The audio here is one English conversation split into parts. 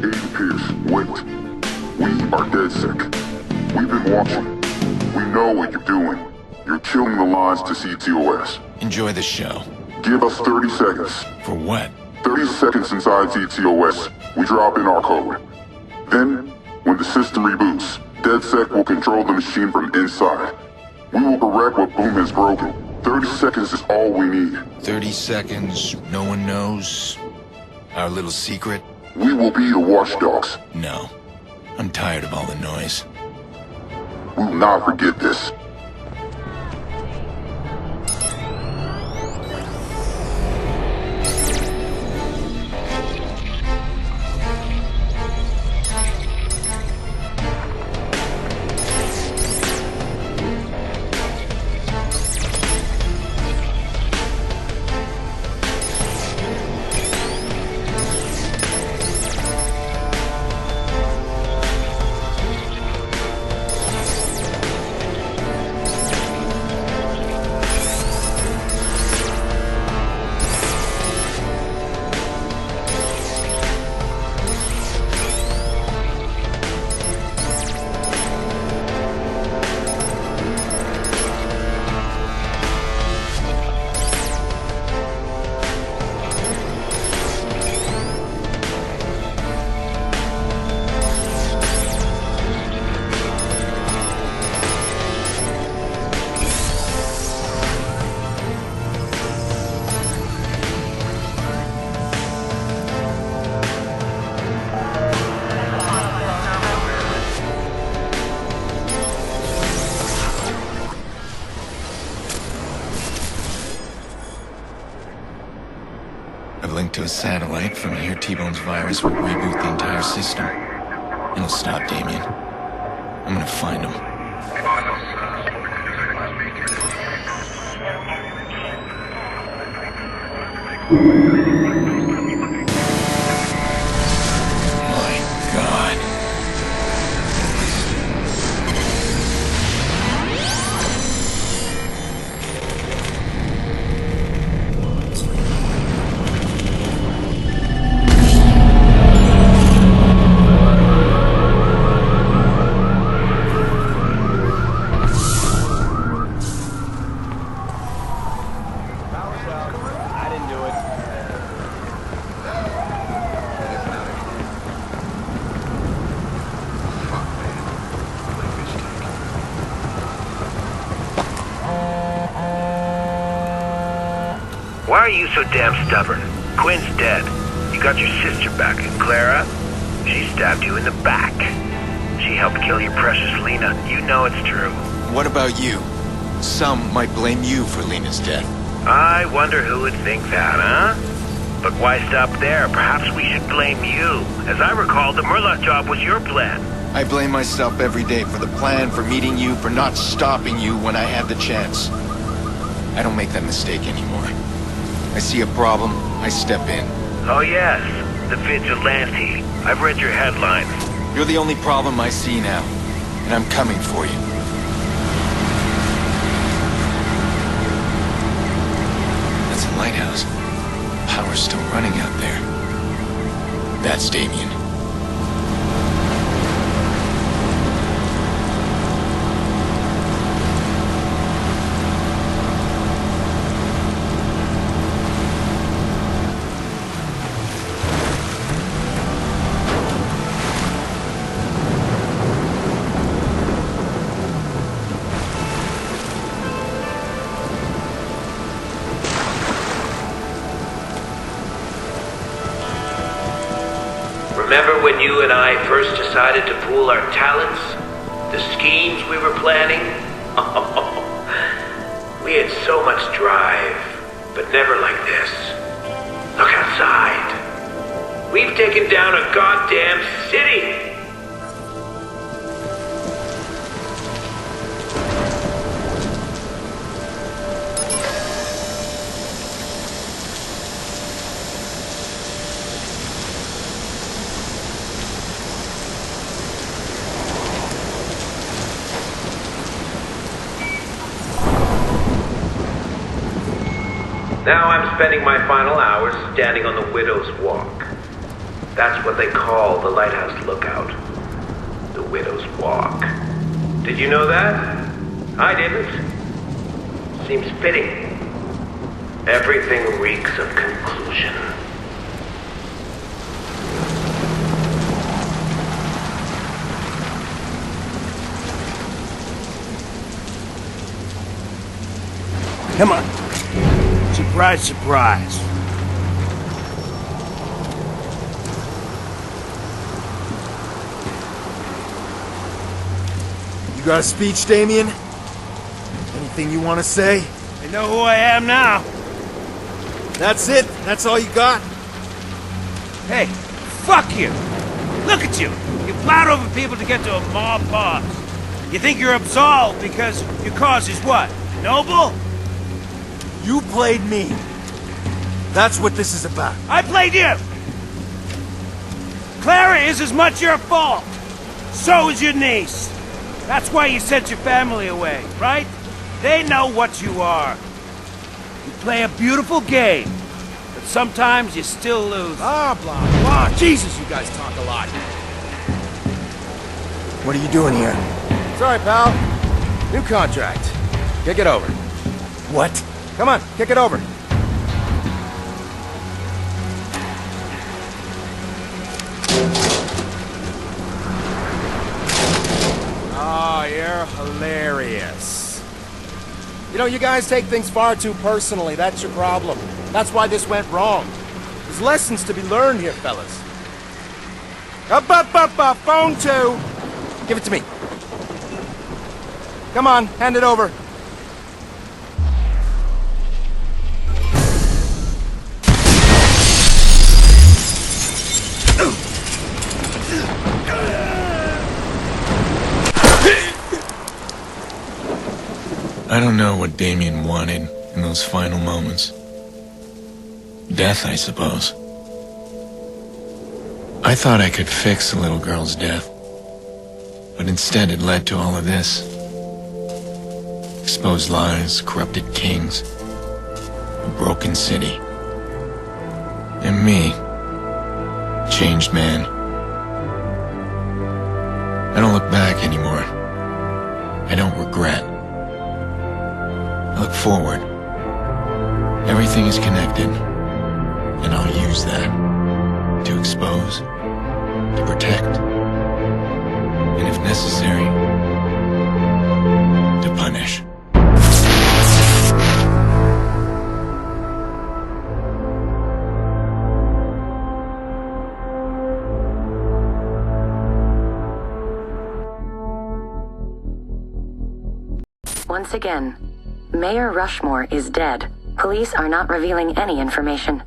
Agent Pierce, wait. We are DedSec. We've been watching. We know what you're doing. You're killing the lines to CTOS. Enjoy the show. Give us 30 seconds. For what? 30 seconds inside CTOS, we drop in our code. Then, when the system reboots, DedSec will control the machine from inside. We will correct what Boom has broken. 30 seconds is all we need. 30 seconds, no one knows? Our little secret? We will be the watchdogs. No. I'm tired of all the noise. We will not forget this. To a satellite. From here, T-Bone's virus will reboot the entire system. It'll stop Damien. I'm gonna find him. My God. Why are you so damn stubborn? Quinn's dead. You got your sister back, and Clara? She stabbed you in the back. She helped kill your precious Lena. You know it's true. What about you? Some might blame you for Lena's death. I wonder who would think that, huh? But why stop there? Perhaps we should blame you. As I recall, the Murloc job was your plan. I blame myself every day for the plan, for meeting you, for not stopping you when I had the chance. I don't make that mistake anymore. I see a problem, I step in. Oh yes, the Vigilante. I've read your headlines. You're the only problem I see now, and I'm coming for you. That's a lighthouse. Power's still running out there. That's Damien. Remember when you and I first decided to pool our talents? The schemes we were planning? We had so much drive, but never like this. Look outside. We've taken down a goddamn city! Now I'm spending my final hours standing on the Widow's Walk. That's what they call the Lighthouse Lookout. The Widow's Walk. Did you know that? I didn't. Seems fitting. Everything reeks of conclusion. Come on. Surprise, surprise. You got a speech, Damien? Anything you want to say? I know who I am now. That's it? That's all you got? Hey, fuck you. Look at you. You plowed over people to get to a mob boss. You think you're absolved because your cause is what? Noble? You played me. That's what this is about. I played you! Clara is as much your fault. So is your niece. That's why you sent your family away, right? They know what you are. You play a beautiful game, but sometimes you still lose. Blah, blah, blah. Jesus, you guys talk a lot. What are you doing here? Sorry, pal. New contract. Kick it over. What? Come on, kick it over. Oh, you're hilarious. You know, you guys take things far too personally. That's your problem. That's why this went wrong. There's lessons to be learned here, fellas. Up, phone 2. Give it to me. Come on, hand it over. I don't know what Damien wanted in those final moments. Death, I suppose. I thought I could fix the little girl's death, but instead it led to all of this. Exposed lies, corrupted kings, a broken city. And me, changed man. I don't look back anymore. I don't regret. I look forward. Everything is connected, and I'll use that to expose, to protect, and if necessary, to punish. Once again, Mayor Rushmore is dead. Police are not revealing any information.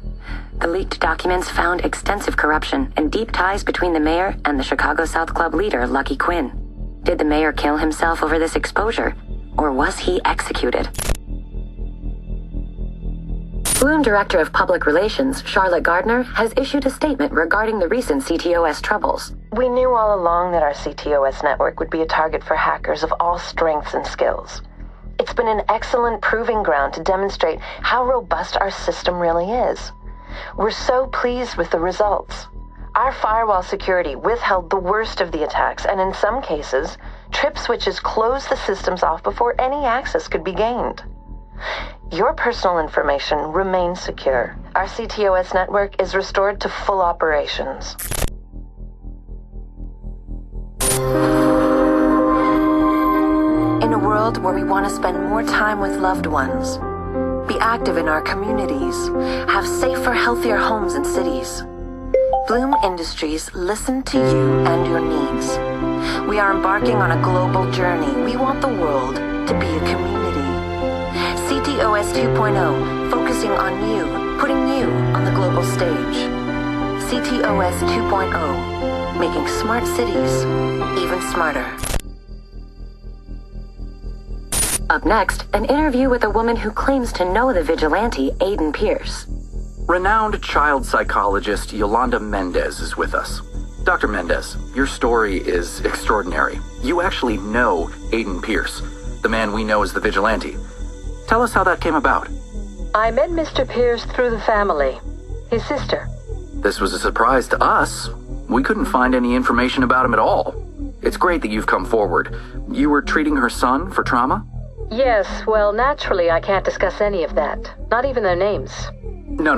The leaked documents found extensive corruption and deep ties between the mayor and the Chicago South Club leader, Lucky Quinn. Did the mayor kill himself over this exposure, or was he executed? Bloom Director of Public Relations, Charlotte Gardner, has issued a statement regarding the recent CTOS troubles. We knew all along that our CTOS network would be a target for hackers of all strengths and skills. It's been an excellent proving ground to demonstrate how robust our system really is. We're so pleased with the results. Our firewall security withheld the worst of the attacks, and in some cases, trip switches closed the systems off before any access could be gained. Your personal information remains secure. Our CTOS network is restored to full operations. In a world where we want to spend more time with loved ones, be active in our communities, have safer, healthier homes and cities, Bloom Industries listen to you and your needs. We are embarking on a global journey. We want the world to be a community. CTOS 2.0, focusing on you, putting you on the global stage. CTOS 2.0, making smart cities even smarter. Up next, an interview with a woman who claims to know the vigilante, Aiden Pierce. Renowned child psychologist Yolanda Mendez is with us. Dr. Mendez, your story is extraordinary. You actually know Aiden Pierce, the man we know as the vigilante. Tell us how that came about. I met Mr. Pierce through the family. His sister. This was a surprise to us. We couldn't find any information about him at all. It's great that you've come forward. You were treating her son for trauma? Yes, well, naturally I can't discuss any of that. Not even their names. No.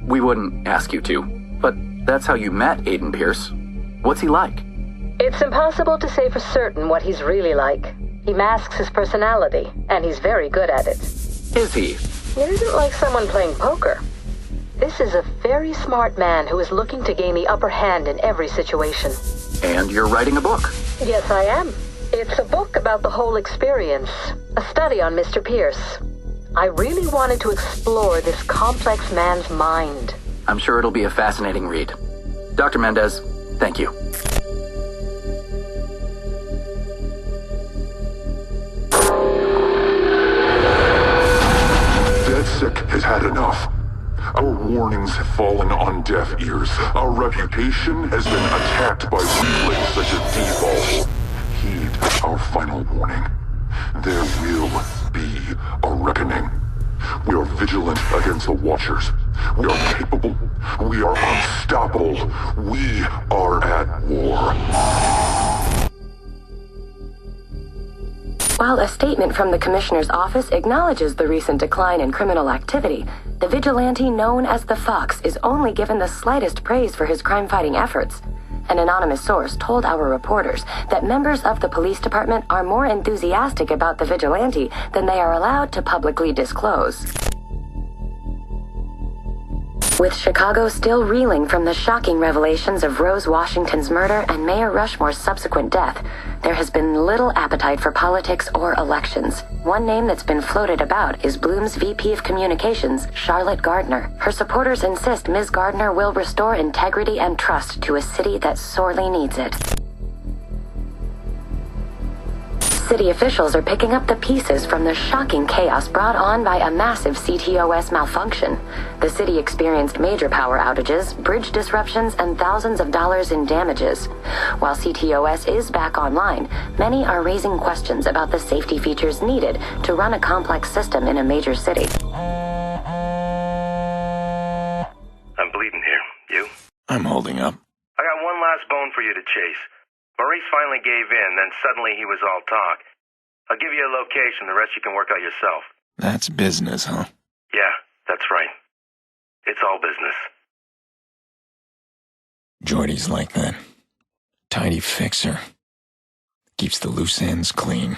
We wouldn't ask you to. But that's how you met Aiden Pierce. What's he like? It's impossible to say for certain what he's really like. He masks his personality, and he's very good at it. Is he? It isn't like someone playing poker. This is a very smart man who is looking to gain the upper hand in every situation. And you're writing a book. Yes, I am. It's a book about the whole experience, a study on Mr. Pierce. I really wanted to explore this complex man's mind. I'm sure it'll be a fascinating read. Dr. Mendez, thank you. DedSec has had enough. Our warnings have fallen on deaf ears. Our reputation has been attacked by weaklings such as Default. Heed our final warning. There will be a reckoning. We are vigilant against the Watchers. We are capable. We are unstoppable. We are at war. While a statement from the Commissioner's office acknowledges the recent decline in criminal activity, the vigilante known as the Fox is only given the slightest praise for his crime-fighting efforts. An anonymous source told our reporters that members of the police department are more enthusiastic about the vigilante than they are allowed to publicly disclose. With Chicago still reeling from the shocking revelations of Rose Washington's murder and Mayor Rushmore's subsequent death, there has been little appetite for politics or elections. One name that's been floated about is Bloom's VP of Communications, Charlotte Gardner. Her supporters insist Ms. Gardner will restore integrity and trust to a city that sorely needs it. City officials are picking up the pieces from the shocking chaos brought on by a massive CTOS malfunction. The city experienced major power outages, bridge disruptions, and thousands of dollars in damages. While CTOS is back online, many are raising questions about the safety features needed to run a complex system in a major city. I'm bleeding here. You? I'm holding up. I got one last bone for you to chase. Maurice finally gave in, then suddenly he was all talk. I'll give you a location, the rest you can work out yourself. That's business, huh? Yeah, that's right. It's all business. Jordy's like that. Tidy fixer. Keeps the loose ends clean.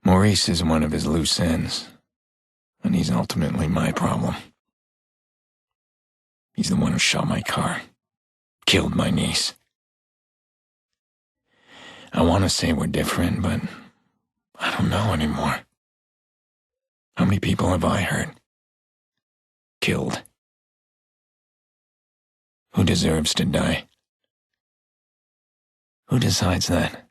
Maurice is one of his loose ends, and he's ultimately my problem. He's the one who shot my car, killed my niece. I want to say we're different, but I don't know anymore. How many people have I hurt? Killed? Who deserves to die? Who decides that?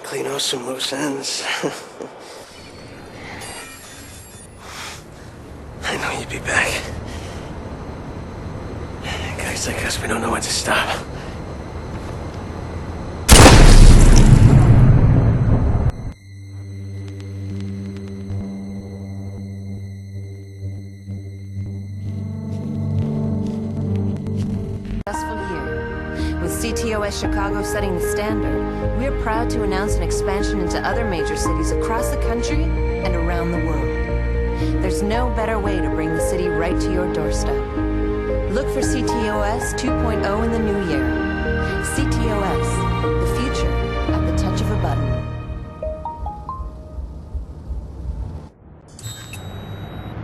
Clean out some loose ends. I know you'd be back. Guys like us, we don't know when to stop. CTOS Chicago setting the standard, we are proud to announce an expansion into other major cities across the country and around the world. There's no better way to bring the city right to your doorstep. Look for CTOS 2.0 in the new year. CTOS.